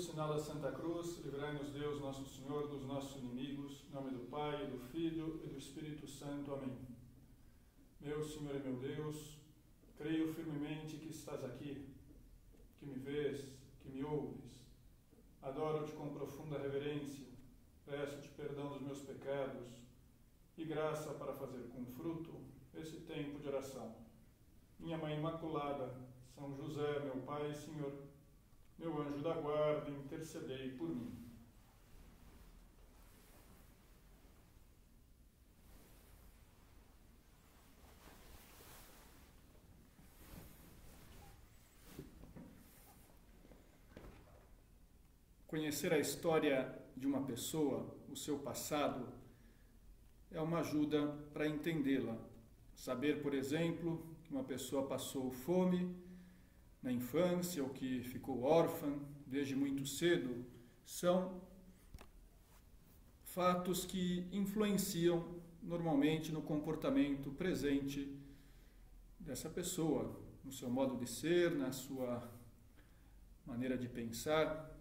sinal da Santa Cruz, livrai-nos Deus, nosso Senhor, dos nossos inimigos, em nome do Pai, do Filho e do Espírito Santo. Amém. Meu Senhor e meu Deus, creio firmemente que estás aqui, que me vês, que me ouves. Adoro-te com profunda reverência, peço-te perdão dos meus pecados e graça para fazer com fruto esse tempo de oração. Minha Mãe Imaculada, São José, meu Pai e Senhor, meu anjo da guarda, intercedei por mim. Conhecer a história de uma pessoa, o seu passado, é uma ajuda para entendê-la. Saber, por exemplo, que uma pessoa passou fome na infância ou que ficou órfã desde muito cedo, são fatos que influenciam normalmente no comportamento presente dessa pessoa, no seu modo de ser, na sua maneira de pensar.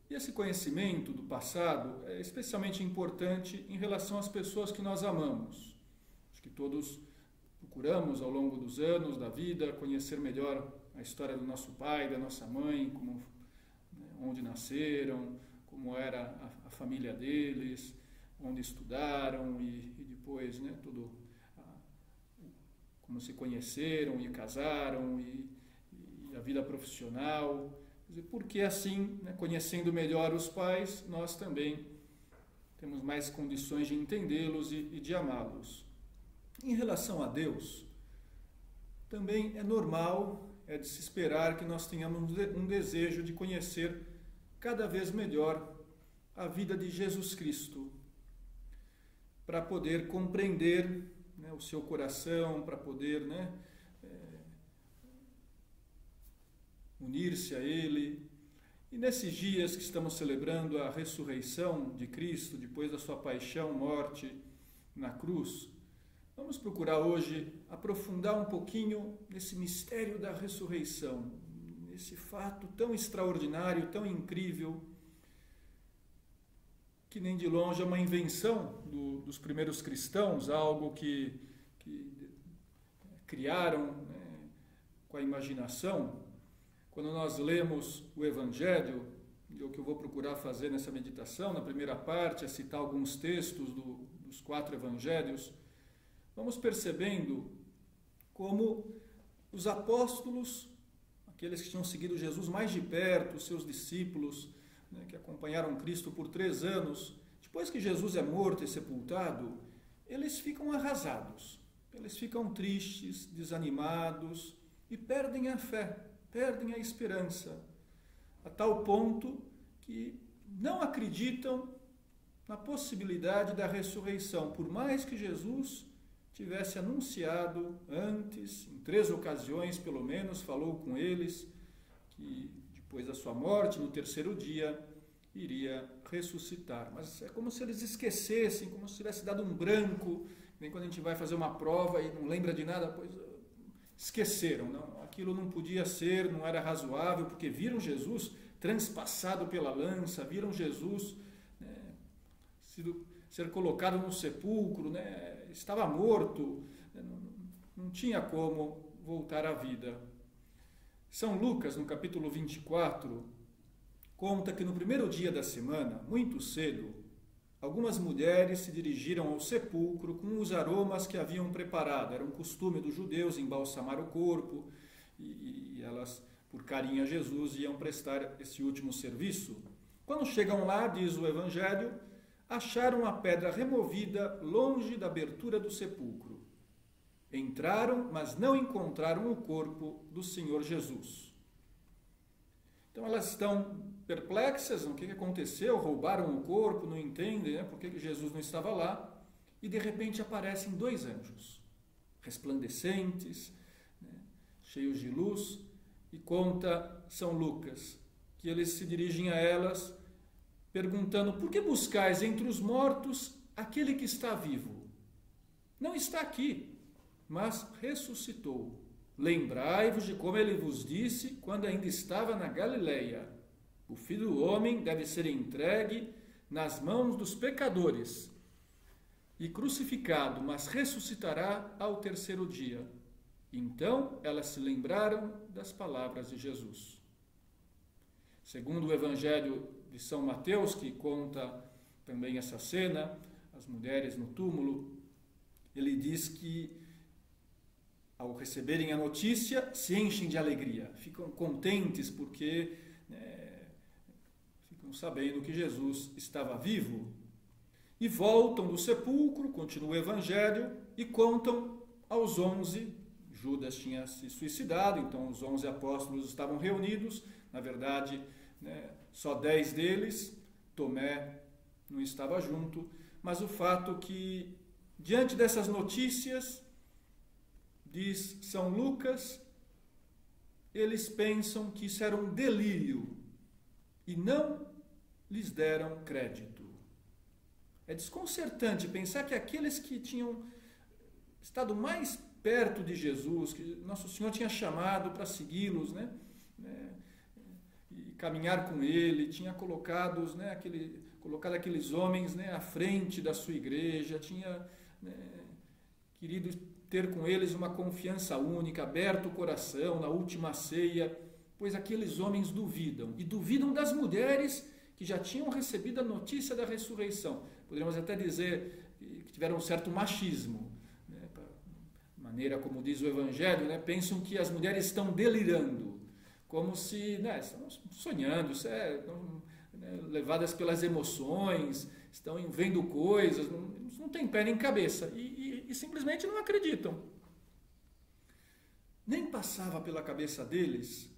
E esse conhecimento do passado é especialmente importante em relação às pessoas que nós amamos. Acho que todos procuramos, ao longo dos anos da vida, conhecer melhor a história do nosso pai, da nossa mãe, onde nasceram, como era a família deles, onde estudaram e depois, como se conheceram e casaram e a vida profissional. Porque assim, conhecendo melhor os pais, nós também temos mais condições de entendê-los e de amá-los. Em relação a Deus, também é normal, é de se esperar que nós tenhamos um desejo de conhecer cada vez melhor a vida de Jesus Cristo, para poder compreender o seu coração, para poder unir-se a Ele. E nesses dias que estamos celebrando a ressurreição de Cristo, depois da sua paixão, morte na cruz, vamos procurar hoje aprofundar um pouquinho nesse mistério da ressurreição, nesse fato tão extraordinário, tão incrível, que nem de longe é uma invenção dos primeiros cristãos, algo que criaram com a imaginação. Quando nós lemos o Evangelho, e o que eu vou procurar fazer nessa meditação, na primeira parte, é citar alguns textos dos 4 Evangelhos, vamos percebendo como os apóstolos, aqueles que tinham seguido Jesus mais de perto, os seus discípulos, que acompanharam Cristo por 3 anos, depois que Jesus é morto e sepultado, eles ficam arrasados, eles ficam tristes, desanimados e perdem a fé, perdem a esperança, a tal ponto que não acreditam na possibilidade da ressurreição, por mais que Jesus tivesse anunciado antes, em 3 ocasiões pelo menos, falou com eles que depois da sua morte, no 3º dia, iria ressuscitar. Mas é como se eles esquecessem, como se tivesse dado um branco, nem quando a gente vai fazer uma prova e não lembra de nada, pois esqueceram, não, aquilo não podia ser, não era razoável, porque viram Jesus transpassado pela lança, viram Jesus ser colocado no sepulcro, estava morto, não tinha como voltar à vida. São Lucas, no capítulo 24, conta que no primeiro dia da semana, muito cedo, algumas mulheres se dirigiram ao sepulcro com os aromas que haviam preparado. Era um costume dos judeus embalsamar o corpo e elas, por carinho a Jesus, iam prestar esse último serviço. Quando chegam lá, diz o Evangelho, acharam a pedra removida longe da abertura do sepulcro. Entraram, mas não encontraram o corpo do Senhor Jesus. Então elas estão perplexas, o que aconteceu? Roubaram o corpo, não entendem por que Jesus não estava lá. E de repente aparecem 2 anjos, resplandecentes, cheios de luz, e conta São Lucas que eles se dirigem a elas perguntando: por que buscais entre os mortos aquele que está vivo? Não está aqui, mas ressuscitou. Lembrai-vos de como ele vos disse quando ainda estava na Galileia. O Filho do Homem deve ser entregue nas mãos dos pecadores e crucificado, mas ressuscitará ao terceiro dia. Então elas se lembraram das palavras de Jesus. Segundo o Evangelho de São Mateus, que conta também essa cena, as mulheres no túmulo, ele diz que, ao receberem a notícia, se enchem de alegria, ficam contentes porque ficam sabendo que Jesus estava vivo. E voltam do sepulcro, continua o Evangelho, e contam aos 11. Judas tinha se suicidado, então os 11 apóstolos estavam reunidos. Na verdade, só 10 deles, Tomé não estava junto. Mas o fato que, diante dessas notícias, diz São Lucas, eles pensam que isso era um delírio e não lhes deram crédito. É desconcertante pensar que aqueles que tinham estado mais perto de Jesus, que Nosso Senhor tinha chamado para segui-los, e caminhar com Ele, tinha colocado aqueles homens à frente da sua igreja, tinha querido ter com eles uma confiança única, aberto o coração na última ceia, pois aqueles homens duvidam, e duvidam das mulheres que já tinham recebido a notícia da ressurreição. Poderíamos até dizer que tiveram um certo machismo, maneira como diz o Evangelho, pensam que as mulheres estão delirando, como se estão sonhando, levadas pelas emoções, estão vendo coisas, não tem pé nem cabeça, e simplesmente não acreditam. Nem passava pela cabeça deles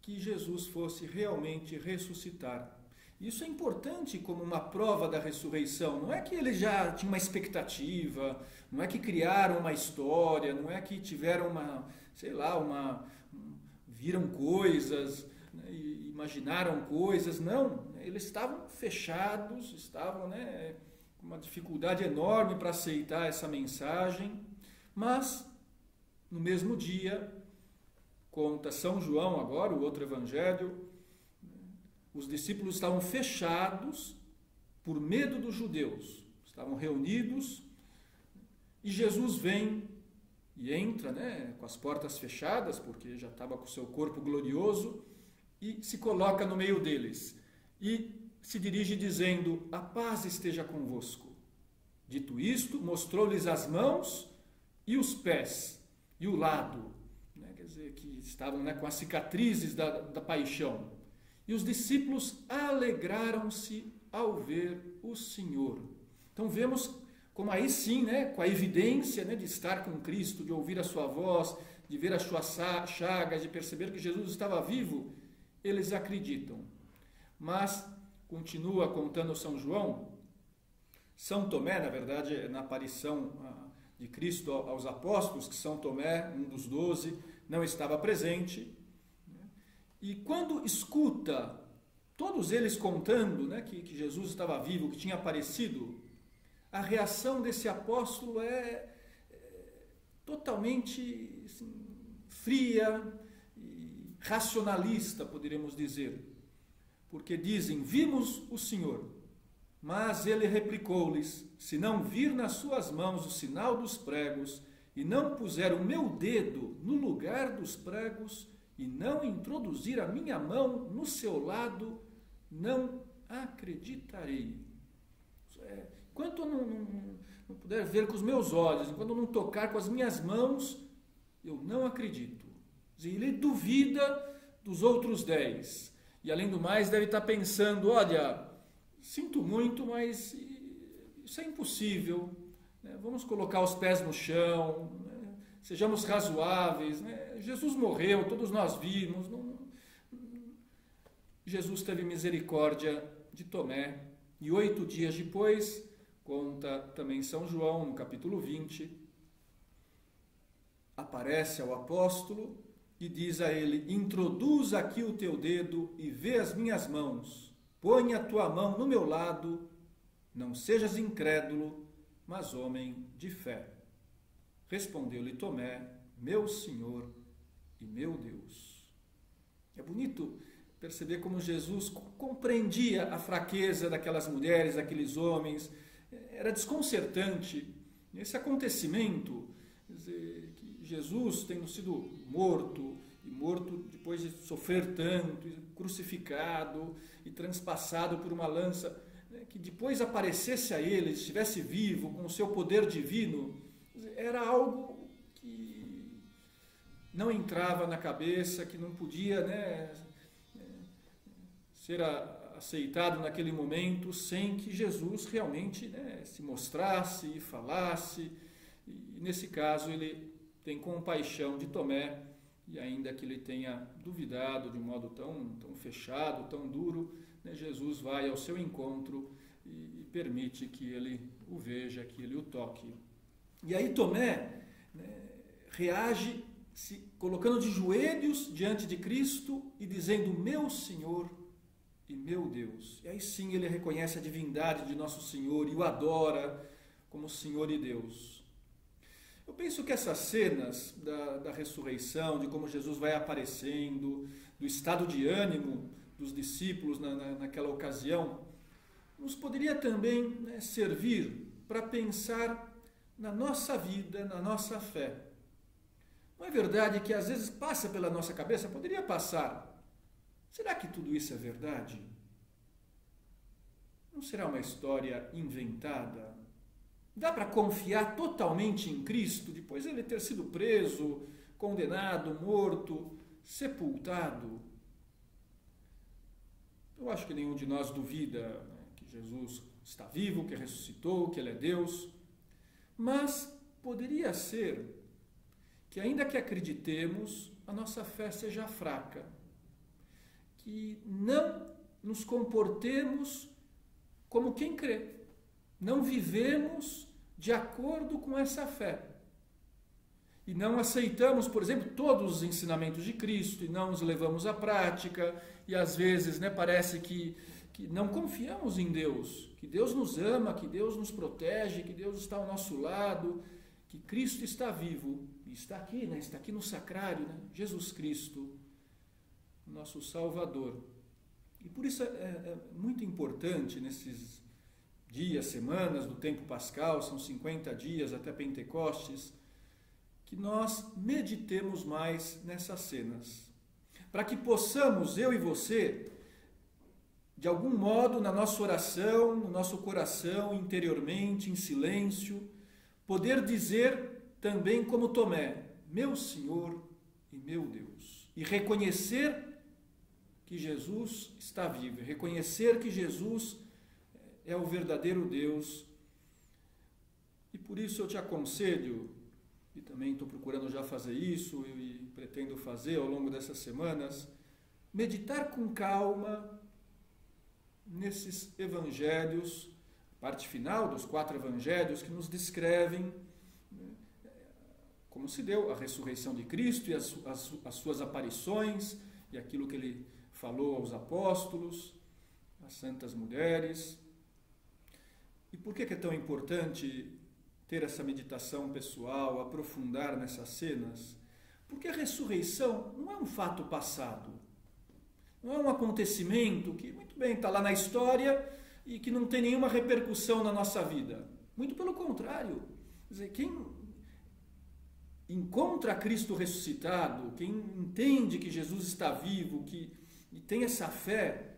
que Jesus fosse realmente ressuscitar. Isso é importante como uma prova da ressurreição. Não é que eles já tinham uma expectativa, não é que criaram uma história, não é que tiveram viram coisas, imaginaram coisas, não. Eles estavam fechados, estavam com uma dificuldade enorme para aceitar essa mensagem, mas no mesmo dia, conta São João agora, o outro evangelho, os discípulos estavam fechados por medo dos judeus, estavam reunidos, e Jesus vem e entra, com as portas fechadas, porque já estava com o seu corpo glorioso, e se coloca no meio deles, e se dirige dizendo: a paz esteja convosco. Dito isto, mostrou-lhes as mãos e os pés, e o lado, quer dizer, que estavam com as cicatrizes da paixão. E os discípulos alegraram-se ao ver o Senhor. Então vemos como aí sim, com a evidência de estar com Cristo, de ouvir a sua voz, de ver as suas chagas, de perceber que Jesus estava vivo, eles acreditam. Mas, continua contando São João, São Tomé, na verdade, na aparição de Cristo aos apóstolos, que São Tomé, um dos 12, não estava presente. E quando escuta todos eles contando que Jesus estava vivo, que tinha aparecido, a reação desse apóstolo é totalmente fria e racionalista, poderíamos dizer. Porque dizem: vimos o Senhor. Mas ele replicou-lhes: se não vir nas suas mãos o sinal dos pregos, e não puser o meu dedo no lugar dos pregos, e não introduzir a minha mão no seu lado, não acreditarei. Enquanto eu não puder ver com os meus olhos, enquanto eu não tocar com as minhas mãos, eu não acredito. Ele duvida dos outros 10. E além do mais, deve estar pensando: olha, sinto muito, mas isso é impossível. Vamos colocar os pés no chão, sejamos razoáveis. Jesus morreu, todos nós vimos. Jesus teve misericórdia de Tomé, e 8 dias depois, conta também São João, no capítulo 20, aparece ao apóstolo e diz a ele: introduz aqui o teu dedo e vê as minhas mãos, põe a tua mão no meu lado, não sejas incrédulo, mas homem de fé. Respondeu-lhe Tomé: meu Senhor e meu Deus. É bonito perceber como Jesus compreendia a fraqueza daquelas mulheres, daqueles homens. Era desconcertante esse acontecimento, quer dizer, que Jesus, tendo sido morto, e morto depois de sofrer tanto, e crucificado e transpassado por uma lança, que depois aparecesse a ele, estivesse vivo, com o seu poder divino, era algo que não entrava na cabeça, que não podia, ser aceitado naquele momento sem que Jesus realmente se mostrasse e falasse. E nesse caso ele tem compaixão de Tomé, e ainda que ele tenha duvidado de um modo tão fechado, tão duro, Jesus vai ao seu encontro e permite que ele o veja, que ele o toque. E aí Tomé reage se colocando de joelhos diante de Cristo e dizendo: meu Senhor e meu Deus. E aí sim ele reconhece a divindade de nosso Senhor e o adora como Senhor e Deus. Eu penso que essas cenas da ressurreição, de como Jesus vai aparecendo, do estado de ânimo dos discípulos naquela ocasião, nos poderia também servir para pensar na nossa vida, na nossa fé. Não é verdade que às vezes passa pela nossa cabeça, poderia passar: será que tudo isso é verdade? Não será uma história inventada? Dá para confiar totalmente em Cristo depois de ele ter sido preso, condenado, morto, sepultado? Eu acho que nenhum de nós duvida que Jesus está vivo, que ressuscitou, que ele é Deus. Mas poderia ser que, ainda que acreditemos, a nossa fé seja fraca, que não nos comportemos como quem crê, não vivemos de acordo com essa fé, e não aceitamos, por exemplo, todos os ensinamentos de Cristo, e não os levamos à prática, e às vezes parece que não confiamos em Deus, que Deus nos ama, que Deus nos protege, que Deus está ao nosso lado, que Cristo está vivo, e está aqui no sacrário, Jesus Cristo, nosso Salvador. E por isso é muito importante nesses dias, semanas do tempo pascal, são 50 dias até Pentecostes, que nós meditemos mais nessas cenas, para que possamos, eu e você, de algum modo, na nossa oração, no nosso coração, interiormente, em silêncio, poder dizer também como Tomé: meu Senhor e meu Deus, e reconhecer que Jesus está vivo, reconhecer que Jesus é o verdadeiro Deus. E por isso eu te aconselho, e também estou procurando já fazer isso e pretendo fazer ao longo dessas semanas, meditar com calma nesses evangelhos, parte final dos 4 evangelhos que nos descrevem como se deu a ressurreição de Cristo e as suas aparições e aquilo que ele falou aos apóstolos, às santas mulheres. E por que é tão importante ter essa meditação pessoal, aprofundar nessas cenas? Porque a ressurreição não é um fato passado, não é um acontecimento que, muito bem, está lá na história e que não tem nenhuma repercussão na nossa vida. Muito pelo contrário. Quer dizer, quem encontra Cristo ressuscitado, quem entende que Jesus está vivo, e tem essa fé,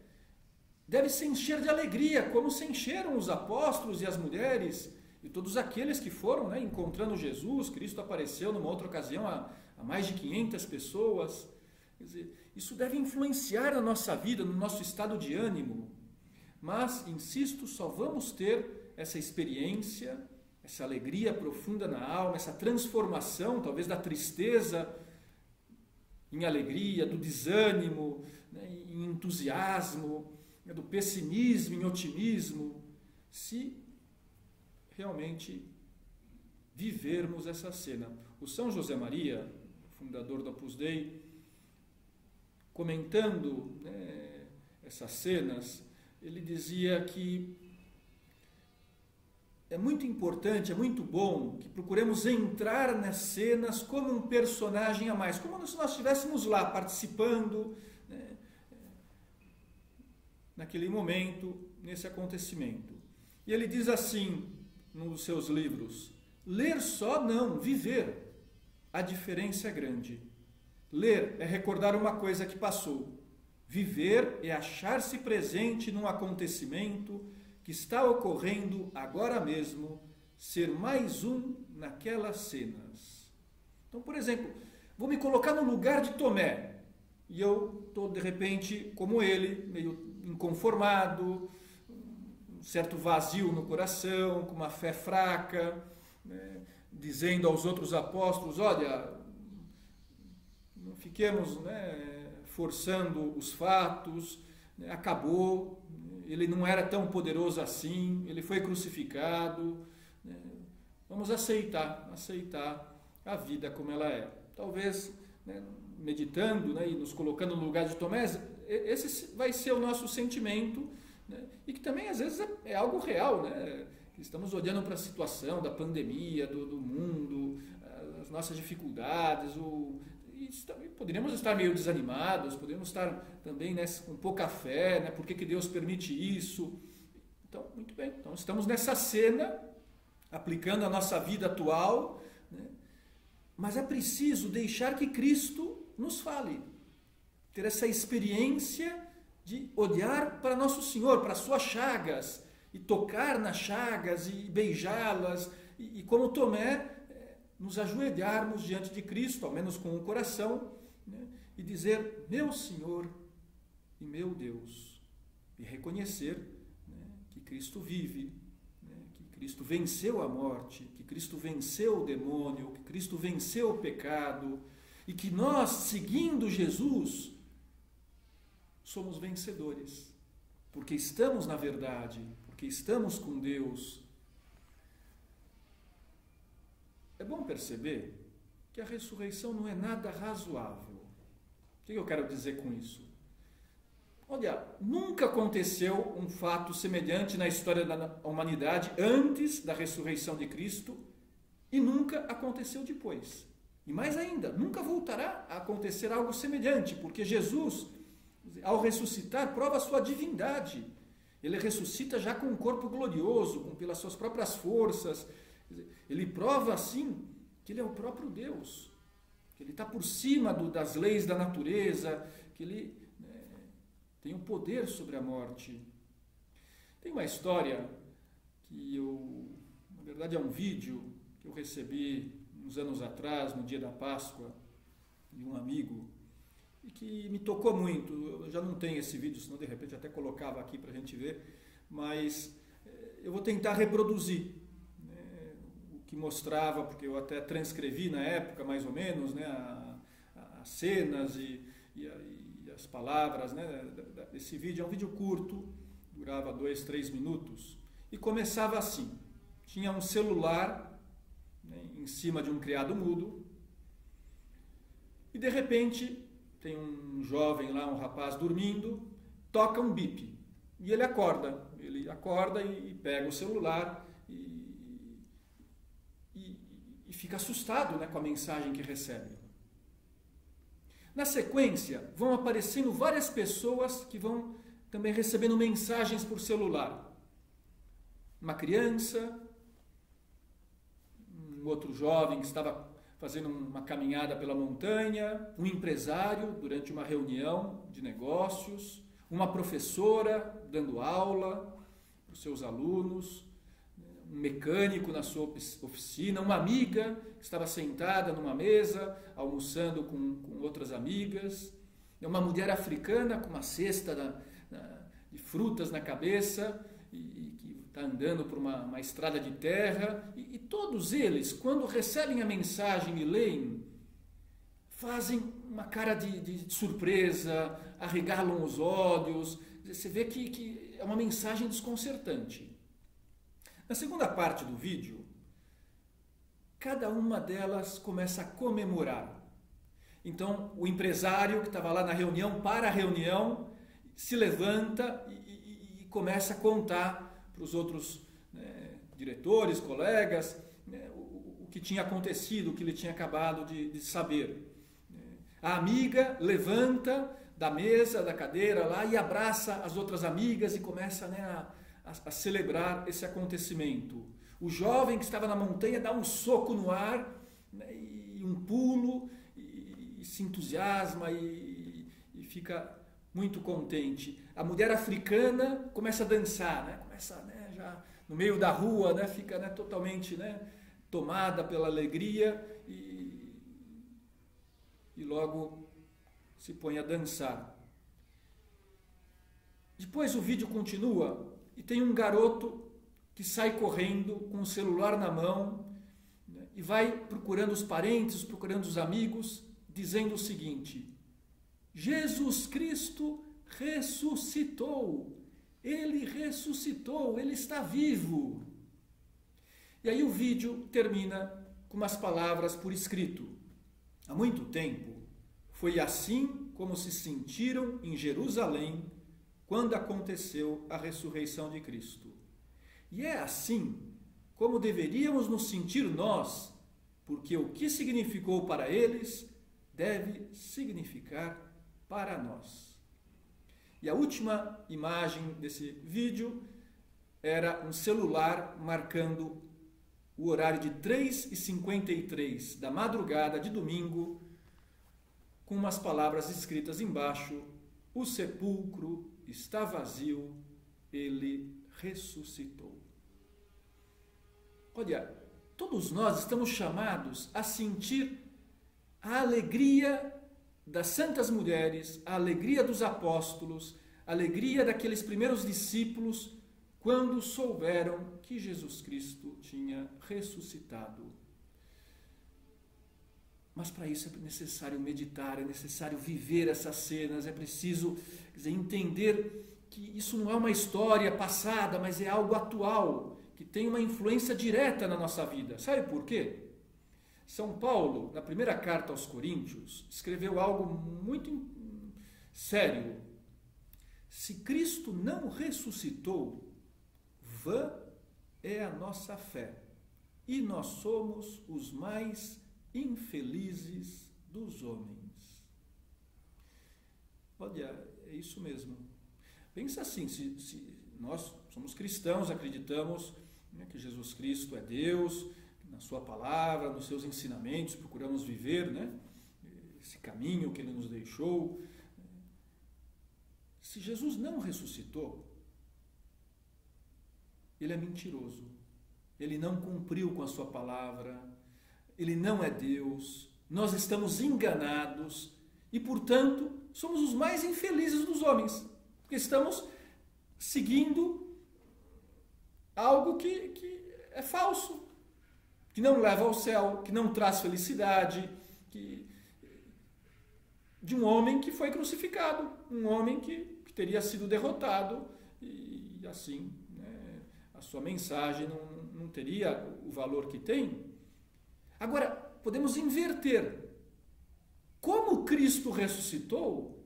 deve se encher de alegria, como se encheram os apóstolos e as mulheres, e todos aqueles que foram encontrando Jesus. Cristo apareceu numa outra ocasião a mais de 500 pessoas. Quer dizer, isso deve influenciar a nossa vida, no nosso estado de ânimo. Mas, insisto, só vamos ter essa experiência, essa alegria profunda na alma, essa transformação, talvez da tristeza em alegria, do desânimo em entusiasmo, do pessimismo em otimismo, se realmente vivermos essa cena. O São José Maria, fundador do Opus Dei, comentando essas cenas, ele dizia que é muito importante, é muito bom que procuremos entrar nas cenas como um personagem a mais, como se nós estivéssemos lá participando, naquele momento, nesse acontecimento. E ele diz assim, nos seus livros: ler só não, viver. A diferença é grande. Ler é recordar uma coisa que passou. Viver é achar-se presente num acontecimento que está ocorrendo agora mesmo, ser mais um naquelas cenas. Então, por exemplo, vou me colocar no lugar de Tomé, e eu estou, de repente, como ele, meio inconformado, um certo vazio no coração, com uma fé fraca, né, dizendo aos outros apóstolos: olha, não fiquemos, né, forçando os fatos, né, acabou, ele não era tão poderoso assim, ele foi crucificado, né, vamos aceitar a vida como ela é. Talvez, né, meditando, né, e nos colocando no lugar de Tomé, esse vai ser o nosso sentimento, né, e que também às vezes é algo real, né? Estamos olhando para a situação da pandemia, do mundo, as nossas dificuldades, poderíamos estar meio desanimados, poderíamos estar também, né, com pouca fé, né, por que Deus permite isso? Então, muito bem, então estamos nessa cena, aplicando a nossa vida atual, né, mas é preciso deixar que Cristo nos fale, ter essa experiência de olhar para Nosso Senhor, para suas chagas, e tocar nas chagas e beijá-las, e como Tomé, nos ajoelharmos diante de Cristo, ao menos com o coração, né, e dizer: meu Senhor e meu Deus, e reconhecer, né, que Cristo vive, né, que Cristo venceu a morte, que Cristo venceu o demônio, que Cristo venceu o pecado, e que nós, seguindo Jesus, somos vencedores, porque estamos na verdade, porque estamos com Deus. É bom perceber que a ressurreição não é nada razoável. O que eu quero dizer com isso? Olha, nunca aconteceu um fato semelhante na história da humanidade antes da ressurreição de Cristo e nunca aconteceu depois. E mais ainda, nunca voltará a acontecer algo semelhante, porque Jesus, ao ressuscitar, prova a sua divindade. Ele ressuscita já com um corpo glorioso, pelas suas próprias forças. Ele prova, assim, que ele é o próprio Deus, que ele está por cima das leis da natureza, que ele, né, tem um poder sobre a morte. Tem uma história que na verdade é um vídeo que eu recebi uns anos atrás, no dia da Páscoa, de um amigo, e que me tocou muito. Eu já não tenho esse vídeo, senão de repente até colocava aqui para a gente ver, mas eu vou tentar reproduzir, né, o que mostrava, porque eu até transcrevi na época, mais ou menos, né, as cenas e as palavras, né, desse vídeo. É um vídeo curto, durava 2, 3 minutos, e começava assim: tinha um celular, né, em cima de um criado mudo, e de repente tem um jovem lá, um rapaz dormindo, toca um bip, e ele acorda e pega o celular e fica assustado, né, com a mensagem que recebe. Na sequência, vão aparecendo várias pessoas que vão também recebendo mensagens por celular. Uma criança, um outro jovem que estava fazendo uma caminhada pela montanha, um empresário durante uma reunião de negócios, uma professora dando aula para os seus alunos, um mecânico na sua oficina, uma amiga que estava sentada numa mesa, almoçando com outras amigas, uma mulher africana com uma cesta de frutas na cabeça e que está andando por uma estrada de terra, e todos eles, quando recebem a mensagem e leem, fazem uma cara de surpresa, arregalam os olhos. Você vê que é uma mensagem desconcertante. Na segunda parte do vídeo, cada uma delas começa a comemorar. Então, o empresário que estava lá na reunião, para a reunião, se levanta e começa a contar para os outros, né, diretores, colegas, né, o que tinha acontecido, o que ele tinha acabado de saber. A amiga levanta da mesa, da cadeira lá e abraça as outras amigas e começa, né, a celebrar esse acontecimento. O jovem que estava na montanha dá um soco no ar, né, e um pulo e se entusiasma e fica muito contente. A mulher africana começa a dançar, né, começa, né, já no meio da rua, né, fica, né, totalmente, né, tomada pela alegria e logo se põe a dançar. Depois o vídeo continua e tem um garoto que sai correndo com o celular na mão, né, e vai procurando os parentes, procurando os amigos, dizendo o seguinte: Jesus Cristo ressuscitou, Ele ressuscitou, Ele está vivo. E aí o vídeo termina com umas palavras por escrito. Há muito tempo, foi assim como se sentiram em Jerusalém quando aconteceu a ressurreição de Cristo. E é assim como deveríamos nos sentir nós, porque o que significou para eles deve significar para nós. E a última imagem desse vídeo era um celular marcando o horário de 3h53 da madrugada de domingo, com umas palavras escritas embaixo: o sepulcro está vazio, ele ressuscitou. Olha, todos nós estamos chamados a sentir a alegria das santas mulheres, a alegria dos apóstolos, a alegria daqueles primeiros discípulos quando souberam que Jesus Cristo tinha ressuscitado. Mas para isso é necessário meditar, é necessário viver essas cenas, é preciso, quer dizer, entender que isso não é uma história passada, mas é algo atual, que tem uma influência direta na nossa vida. Sabe por quê? São Paulo, na primeira carta aos Coríntios, escreveu algo muito sério. Se Cristo não ressuscitou, vã é a nossa fé, e nós somos os mais infelizes dos homens. Olha, é isso mesmo. Pensa assim, se nós somos cristãos, acreditamos, né, que Jesus Cristo é Deus, na sua palavra, nos seus ensinamentos, procuramos viver, né, esse caminho que Ele nos deixou. Se Jesus não ressuscitou, Ele é mentiroso, Ele não cumpriu com a sua palavra, Ele não é Deus, nós estamos enganados e, portanto, somos os mais infelizes dos homens, porque estamos seguindo algo que é falso, que não leva ao céu, que não traz felicidade, de um homem que foi crucificado, um homem que teria sido derrotado e assim, né, a sua mensagem não teria o valor que tem. Agora, podemos inverter. Como Cristo ressuscitou,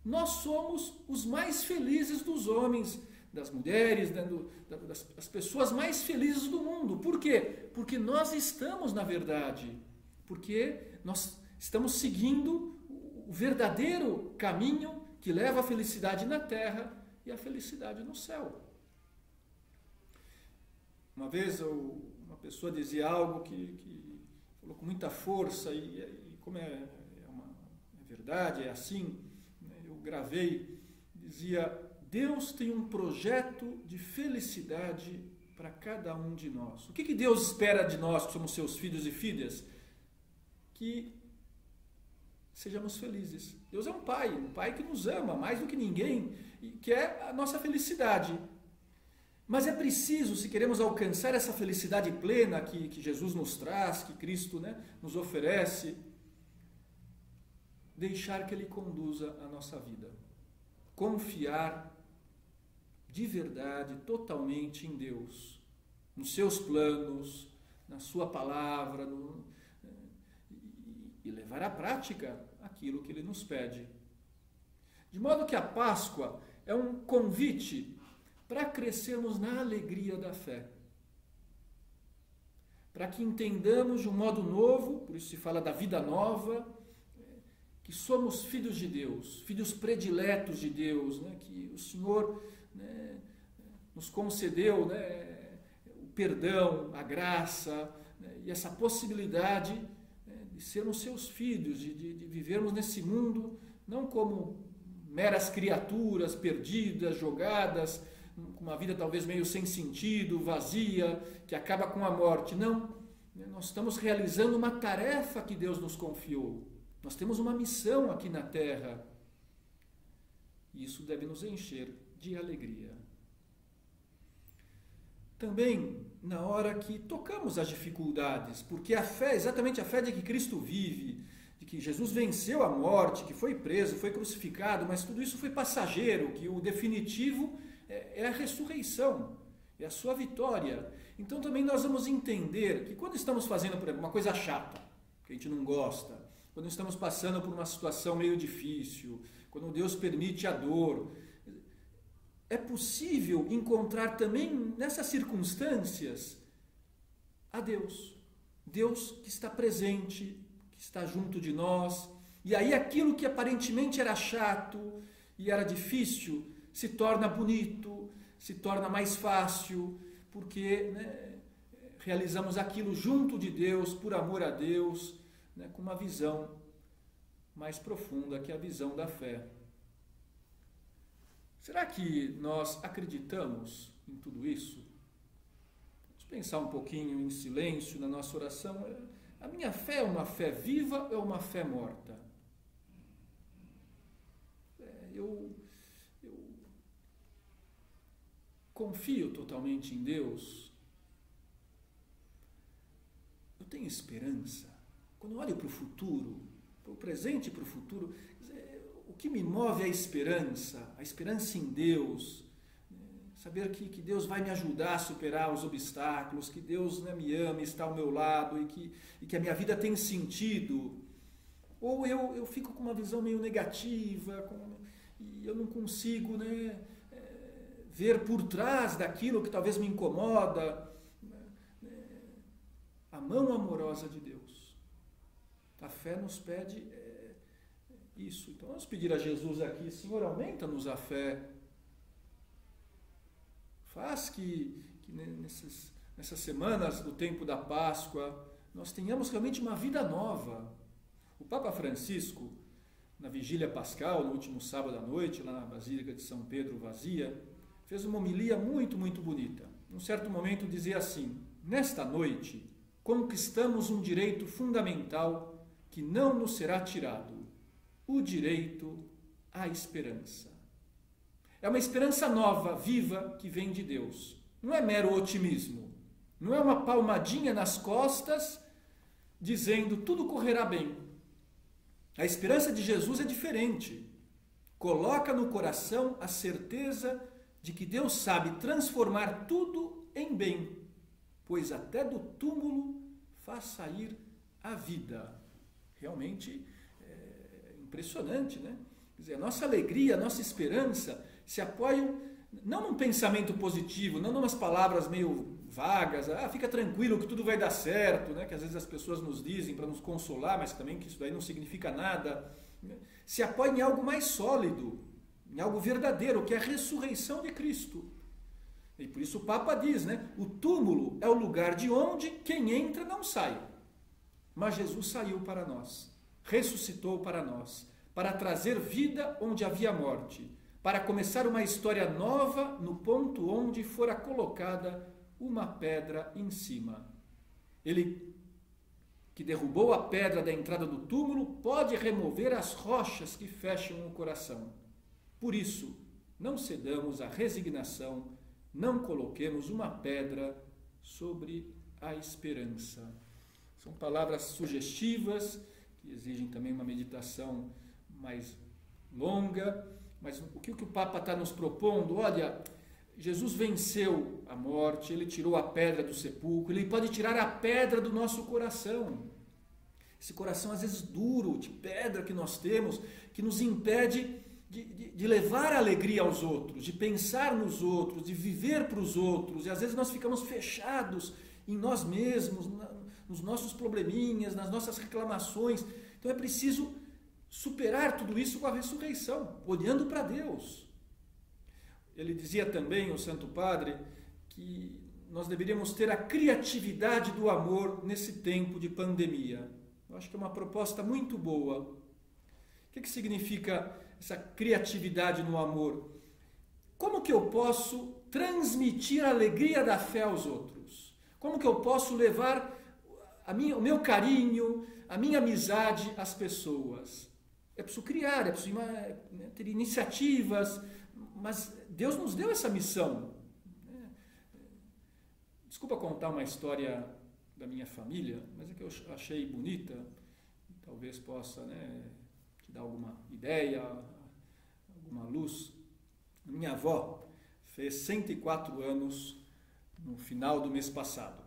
nós somos os mais felizes dos homens, das mulheres, das pessoas mais felizes do mundo. Por quê? Porque nós estamos na verdade, porque nós estamos seguindo o verdadeiro caminho que leva à felicidade na terra e à felicidade no céu. Uma vez uma pessoa dizia algo que falou com muita força e como é verdade, é assim, né, eu gravei, dizia: Deus tem um projeto de felicidade para cada um de nós. O que Deus espera de nós, que somos seus filhos e filhas? Que sejamos felizes. Deus é um pai que nos ama mais do que ninguém e quer a nossa felicidade. Mas é preciso, se queremos alcançar essa felicidade plena que Jesus nos traz, que Cristo, né, nos oferece, deixar que Ele conduza a nossa vida. Confiar de verdade, totalmente em Deus, nos seus planos, na sua palavra, e levar à prática aquilo que Ele nos pede. De modo que a Páscoa é um convite para crescermos na alegria da fé. Para que entendamos de um modo novo, por isso se fala da vida nova, que que somos filhos de Deus, filhos prediletos de Deus, né? Que o Senhor, né, nos concedeu, né, o perdão, a graça, né, e essa possibilidade, né, de sermos seus filhos, de vivermos nesse mundo não como meras criaturas perdidas, jogadas, com uma vida talvez meio sem sentido, vazia, que acaba com a morte. Não, nós estamos realizando uma tarefa que Deus nos confiou. Nós temos uma missão aqui na Terra. E isso deve nos encher de alegria. Também na hora que tocamos as dificuldades, porque a fé, exatamente a fé de que Cristo vive, de que Jesus venceu a morte, que foi preso, foi crucificado, mas tudo isso foi passageiro, que o definitivo é a ressurreição, é a sua vitória. Então também nós vamos entender que quando estamos fazendo, por exemplo, uma coisa chata, que a gente não gosta, quando estamos passando por uma situação meio difícil, quando Deus permite a dor, é possível encontrar também nessas circunstâncias a Deus. Deus que está presente, que está junto de nós. E aí aquilo que aparentemente era chato e era difícil se torna bonito, se torna mais fácil, porque, né, realizamos aquilo junto de Deus, por amor a Deus, né, com uma visão mais profunda, que é a visão da fé. Será que nós acreditamos em tudo isso? Vamos pensar um pouquinho em silêncio na nossa oração. A minha fé é uma fé viva ou é uma fé morta? Eu confio totalmente em Deus. Eu tenho esperança. Quando eu olho para o futuro, para o presente e para o futuro, o que me move é a esperança em Deus, saber que Deus vai me ajudar a superar os obstáculos, que Deus, né, me ama, está ao meu lado e que a minha vida tem sentido. Ou eu fico com uma visão meio negativa e eu não consigo, né, ver por trás daquilo que talvez me incomoda, a mão amorosa de Deus. A fé nos pede isso. Então vamos pedir a Jesus aqui: Senhor, aumenta-nos a fé. Faz que nessas semanas do tempo da Páscoa nós tenhamos realmente uma vida nova. O Papa Francisco, na vigília pascal, no último sábado à noite, lá na Basílica de São Pedro Vazia, fez uma homilia muito, muito bonita. Num certo momento dizia assim: nesta noite conquistamos um direito fundamental que não nos será tirado, o direito à esperança. É uma esperança nova, viva, que vem de Deus. Não é mero otimismo, não é uma palmadinha nas costas dizendo tudo correrá bem. A esperança de Jesus é diferente. Coloca no coração a certeza de que Deus sabe transformar tudo em bem, pois até do túmulo faz sair a vida. Realmente é impressionante, né? Quer dizer, a nossa alegria, a nossa esperança se apoiam não num pensamento positivo, não numas palavras meio vagas, fica tranquilo que tudo vai dar certo, né? Que às vezes as pessoas nos dizem para nos consolar, mas também que isso daí não significa nada. Se apoia em algo mais sólido, em algo verdadeiro, que é a ressurreição de Cristo. E por isso o Papa diz, né? O túmulo é o lugar de onde quem entra não sai. Mas Jesus saiu para nós, ressuscitou para nós, para trazer vida onde havia morte, para começar uma história nova no ponto onde fora colocada uma pedra em cima. Ele que derrubou a pedra da entrada do túmulo pode remover as rochas que fecham o coração. Por isso, não cedamos à resignação, não coloquemos uma pedra sobre a esperança. São palavras sugestivas, que exigem também uma meditação mais longa, mas o que o Papa está nos propondo? Olha, Jesus venceu a morte, ele tirou a pedra do sepulcro, ele pode tirar a pedra do nosso coração. Esse coração às vezes duro, de pedra que nós temos, que nos impede de levar a alegria aos outros, de pensar nos outros, de viver para os outros, e às vezes nós ficamos fechados em nós mesmos, nos nossos probleminhas, nas nossas reclamações. Então é preciso superar tudo isso com a ressurreição, olhando para Deus. Ele dizia também, o Santo Padre, que nós deveríamos ter a criatividade do amor nesse tempo de pandemia. Eu acho que é uma proposta muito boa. O que significa essa criatividade no amor? Como que eu posso transmitir a alegria da fé aos outros? Como que eu posso levar o meu carinho, a minha amizade às pessoas? É preciso criar, é preciso ter iniciativas, mas Deus nos deu essa missão. Desculpa contar uma história da minha família, mas é que eu achei bonita, talvez possa te dar alguma ideia, alguma luz. Minha avó fez 104 anos no final do mês passado.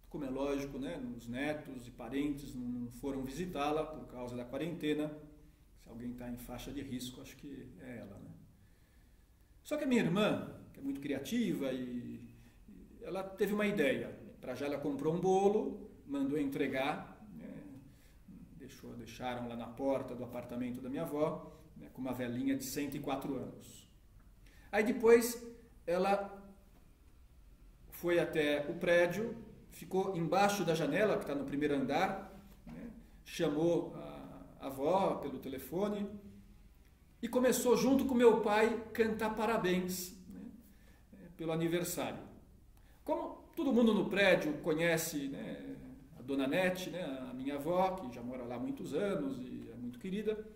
Como é lógico, os netos e parentes não foram visitá-la por causa da quarentena. Se alguém está em faixa de risco, acho que é ela. Só que a minha irmã, que é muito criativa, ela teve uma ideia. Para já ela comprou um bolo, mandou entregar, deixaram lá na porta do apartamento da minha avó, com uma velhinha de 104 anos. Aí depois ela foi até o prédio, ficou embaixo da janela, que está no primeiro andar, chamou a avó pelo telefone e começou, junto com meu pai, cantar parabéns pelo aniversário. Como todo mundo no prédio conhece a Dona Nete, a minha avó, que já mora lá há muitos anos e é muito querida,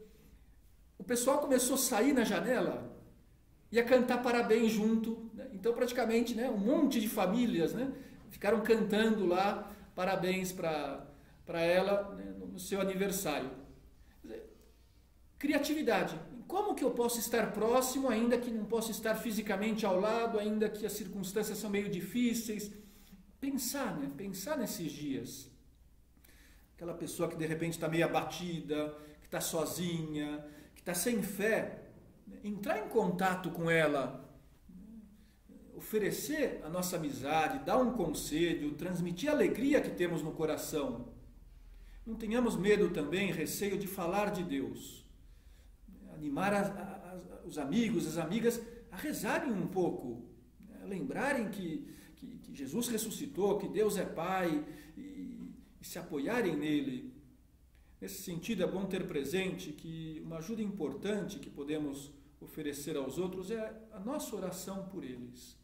o pessoal começou a sair na janela e a cantar parabéns junto. Então, praticamente, um monte de famílias ficaram cantando lá parabéns para ela no seu aniversário. Quer dizer, criatividade. Como que eu posso estar próximo, ainda que não possa estar fisicamente ao lado, ainda que as circunstâncias são meio difíceis? Pensar nesses dias. Aquela pessoa que de repente está meio abatida, que está sozinha, que está sem fé. Entrar em contato com ela, oferecer a nossa amizade, dar um conselho, transmitir a alegria que temos no coração. Não tenhamos medo também, receio de falar de Deus. Animar os amigos, as amigas a rezarem um pouco, a lembrarem que Jesus ressuscitou, que Deus é Pai e se apoiarem nele. Nesse sentido, é bom ter presente que uma ajuda importante que podemos oferecer aos outros é a nossa oração por eles.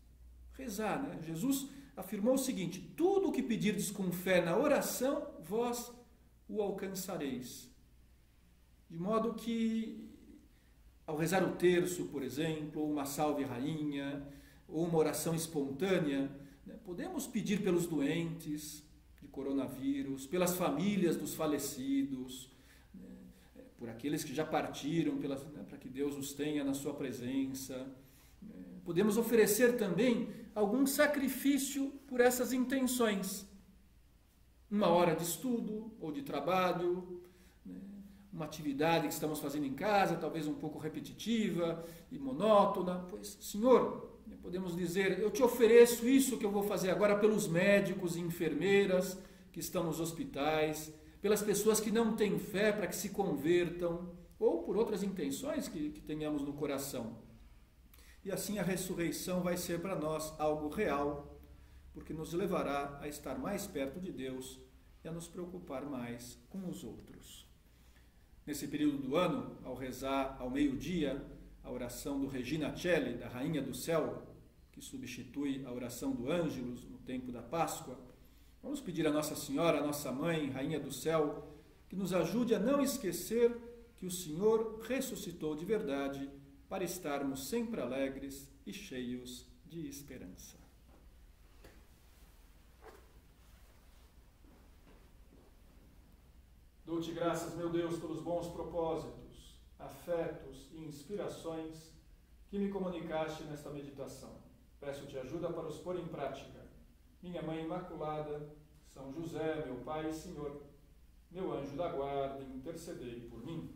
Rezar, Jesus afirmou o seguinte: tudo o que pedirdes com fé na oração, vós o alcançareis. De modo que, ao rezar o terço, por exemplo, ou uma salve rainha, ou uma oração espontânea, podemos pedir pelos doentes de coronavírus, pelas famílias dos falecidos, por aqueles que já partiram, para que Deus os tenha na sua presença. Podemos oferecer também algum sacrifício por essas intenções. Uma hora de estudo ou de trabalho, uma atividade que estamos fazendo em casa, talvez um pouco repetitiva e monótona. Pois, Senhor, podemos dizer, eu te ofereço isso que eu vou fazer agora pelos médicos e enfermeiras que estão nos hospitais, pelas pessoas que não têm fé para que se convertam, ou por outras intenções que tenhamos no coração. E assim a ressurreição vai ser para nós algo real, porque nos levará a estar mais perto de Deus e a nos preocupar mais com os outros. Nesse período do ano, ao rezar ao meio-dia a oração do Regina Coeli, da Rainha do Céu, que substitui a oração do Ângelus no tempo da Páscoa, vamos pedir a Nossa Senhora, a nossa Mãe, Rainha do Céu, que nos ajude a não esquecer que o Senhor ressuscitou de verdade para estarmos sempre alegres e cheios de esperança. Dou-te graças, meu Deus, pelos bons propósitos, afetos e inspirações que me comunicaste nesta meditação. Peço-te ajuda para os pôr em prática. Minha Mãe Imaculada, São José, meu Pai e Senhor, meu anjo da guarda, intercedei por mim.